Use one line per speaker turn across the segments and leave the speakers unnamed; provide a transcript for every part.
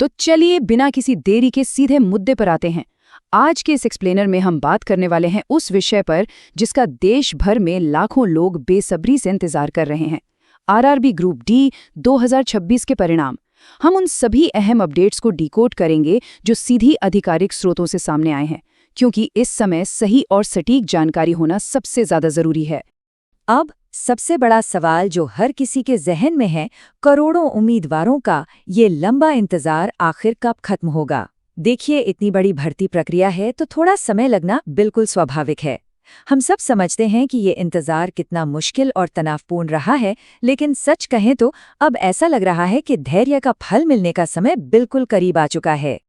तो चलिए बिना किसी देरी के सीधे मुद्दे पर आते हैं। आज के इस एक्सप्लेनर में हम बात करने वाले हैं उस विषय पर जिसका देश भर में लाखों लोग बेसब्री से इंतजार कर रहे हैं। आरआरबी ग्रुप डी 2026 के परिणाम। हम उन सभी अहम अपडेट्स को डिकोड करेंगे जो सीधी आधिकारिक स्रोतों से सामने आए हैं, क्योंकि इस समय सही और सटीक जानकारी होना सबसे ज्यादा जरूरी है।
अब सबसे बड़ा सवाल जो हर किसी के जहन में है, करोड़ों उम्मीदवारों का ये लंबा इंतजार आखिर कब खत्म होगा। देखिए, इतनी बड़ी भर्ती प्रक्रिया है तो थोड़ा समय लगना बिल्कुल स्वाभाविक है। हम सब समझते हैं कि ये इंतजार कितना मुश्किल और तनावपूर्ण रहा है, लेकिन सच कहें तो अब ऐसा लग रहा है कि धैर्य का फल मिलने का समय बिल्कुल करीब आ चुका है।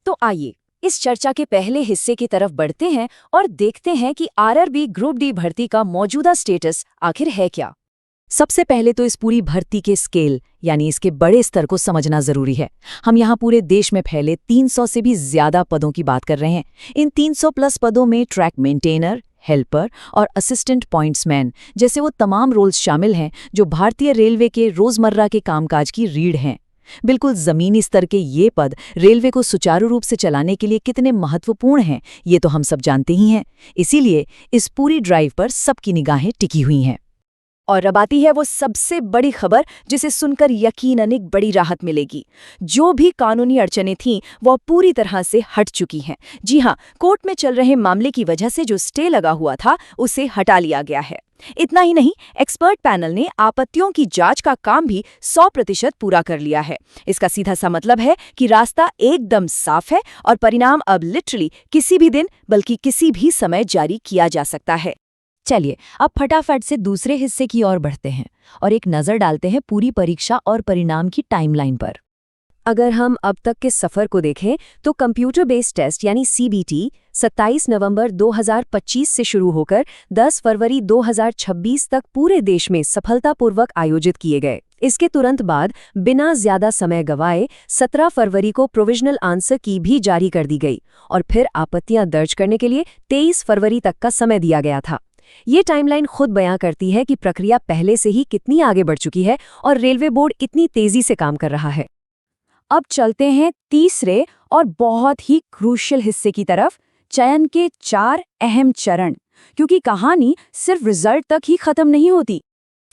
तो आइए इस चर्चा के पहले हिस्से की तरफ बढ़ते हैं और देखते हैं कि आरआरबी ग्रुप डी भर्ती का मौजूदा स्टेटस आखिर है क्या। सबसे पहले तो इस पूरी भर्ती के स्केल यानी इसके बड़े स्तर को समझना जरूरी है। हम यहाँ पूरे देश में फैले 300 से भी ज्यादा पदों की बात कर रहे हैं। इन 300 प्लस पदों में ट्रैक मेंटेनर, हेल्पर और असिस्टेंट पॉइंट्समैन जैसे वो तमाम रोल्स शामिल हैं जो भारतीय रेलवे के रोजमर्रा के कामकाज की रीढ़ हैं। बिल्कुल जमीनी स्तर के ये पद रेलवे को सुचारू रूप से चलाने के लिए कितने महत्वपूर्ण हैं, ये तो हम सब जानते ही हैं। इसीलिए इस पूरी ड्राइव पर सबकी निगाहें टिकी हुई हैं। और अब आती है वो सबसे बड़ी खबर जिसे सुनकर यकीनन एक बड़ी राहत मिलेगी। जो भी कानूनी अड़चनें थीं वो पूरी तरह से हट चुकी हैं। जी हाँ, कोर्ट में चल रहे मामले की वजह से जो स्टे लगा हुआ था उसे हटा लिया गया है। इतना ही नहीं, एक्सपर्ट पैनल ने आपत्तियों की जांच का काम भी 100% पूरा कर लिया है। इसका सीधा सा मतलब है कि रास्ता एकदम साफ है और परिणाम अब लिटरली किसी भी दिन बल्कि किसी भी समय जारी किया जा सकता है। चलिए अब फटाफट से दूसरे हिस्से की ओर बढ़ते हैं और एक नज़र डालते हैं पूरी परीक्षा और परिणाम की टाइमलाइन पर।
अगर हम अब तक के सफ़र को देखें तो कंप्यूटर बेस्ड टेस्ट यानी सीबीटी 27 नवंबर 2025 से शुरू होकर 10 फरवरी 2026 तक पूरे देश में सफलतापूर्वक आयोजित किए गए। इसके तुरंत बाद बिना ज्यादा समय गंवाए 17 फरवरी को प्रोविजनल आंसर की भी जारी कर दी गई और फिर आपत्तियां दर्ज करने के लिए 23 फरवरी तक का समय दिया गया था। ये टाइमलाइन खुद बयां करती है कि प्रक्रिया पहले से ही कितनी आगे बढ़ चुकी है और रेलवे बोर्ड इतनी तेजी से काम कर रहा है।
अब चलते हैं तीसरे और बहुत ही क्रूशियल हिस्से की तरफ, चयन के 4 अहम चरण, क्योंकि कहानी सिर्फ रिजल्ट तक ही खत्म नहीं होती।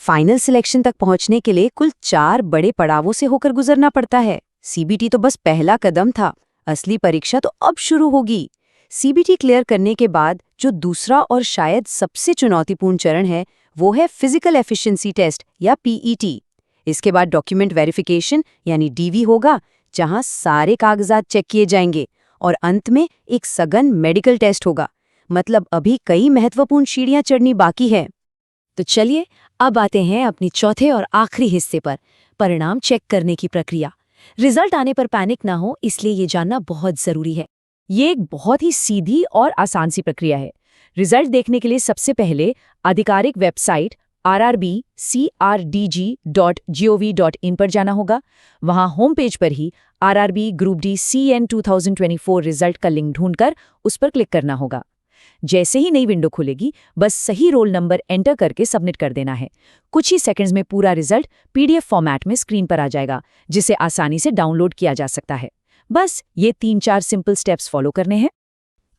फाइनल सिलेक्शन तक पहुंचने के लिए कुल 4 बड़े पड़ावों से होकर गुजरना पड़ता है। सीबीटी तो बस पहला कदम था, असली परीक्षा तो अब शुरू होगी। सीबीटी क्लियर करने के बाद जो दूसरा और शायद सबसे चुनौतीपूर्ण चरण है वो है फिजिकल एफिशिएंसी टेस्ट या पीईटी। इसके बाद डॉक्यूमेंट वेरिफिकेशन यानी डीवी होगा, जहां सारे कागजात चेक किए जाएंगे और अंत में एक सघन मेडिकल टेस्ट होगा। मतलब अभी कई महत्वपूर्ण सीढ़ियां चढ़नी बाकी है।
तो चलिए अब आते हैं अपनी चौथे और आखिरी हिस्से पर, परिणाम चेक करने की प्रक्रिया। रिजल्ट आने पर पैनिक ना हो, इसलिए ये जानना बहुत जरूरी है। ये एक बहुत ही सीधी और आसान सी प्रक्रिया है। रिजल्ट देखने के लिए सबसे पहले आधिकारिक वेबसाइट rbcrdg.gov.in पर जाना होगा। वहां होम पेज पर ही RRB group D CN 2024 result का लिंक ढूंढकर उस पर क्लिक करना होगा। जैसे ही नई विंडो खुलेगी, बस सही रोल नंबर एंटर करके सबमिट कर देना है। कुछ ही सेकंड्स में पूरा रिजल्ट PDF फॉर्मेट में स्क्रीन पर आ जाएगा, जिसे आसानी से डाउनलोड किया जा सकता है। बस ये 3-4 सिंपल स्टेप्स फॉलो करने हैं।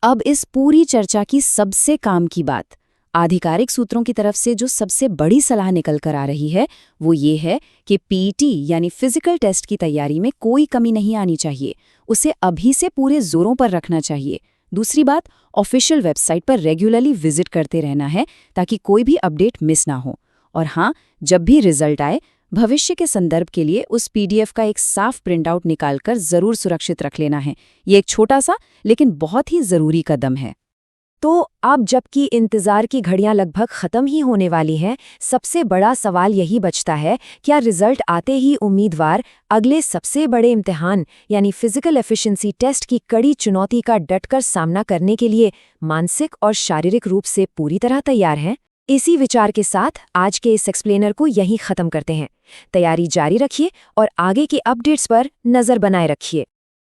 अब इस पूरी चर्चा की सबसे काम की बात, आधिकारिक सूत्रों की तरफ से जो सबसे बड़ी सलाह निकल कर आ रही है वो ये है कि पीईटी यानी फिजिकल टेस्ट की तैयारी में कोई कमी नहीं आनी चाहिए। उसे अभी से पूरे जोरों पर रखना चाहिए। दूसरी बात, ऑफिशियल वेबसाइट पर रेगुलरली विजिट करते रहना है ताकि कोई भी अपडेट मिस ना हो। और हाँ, जब भी रिजल्ट आए, भविष्य के संदर्भ के लिए उस PDF का एक साफ प्रिंटआउट निकालकर जरूर सुरक्षित रख लेना है। ये एक छोटा सा लेकिन बहुत ही जरूरी कदम है। तो अब जबकि इंतजार की घड़ियां लगभग खत्म ही होने वाली हैं, सबसे बड़ा सवाल यही बचता है, क्या रिजल्ट आते ही उम्मीदवार अगले सबसे बड़े इम्तिहान यानी फिजिकल एफिशिएंसी टेस्ट की कड़ी चुनौती का डटकर सामना करने के लिए मानसिक और शारीरिक रूप से पूरी तरह तैयार हैं? इसी विचार के साथ आज के इस एक्सप्लेनर को यहीं खत्म करते हैं। तैयारी जारी रखिए और आगे की अपडेट्स पर नजर बनाए रखिए।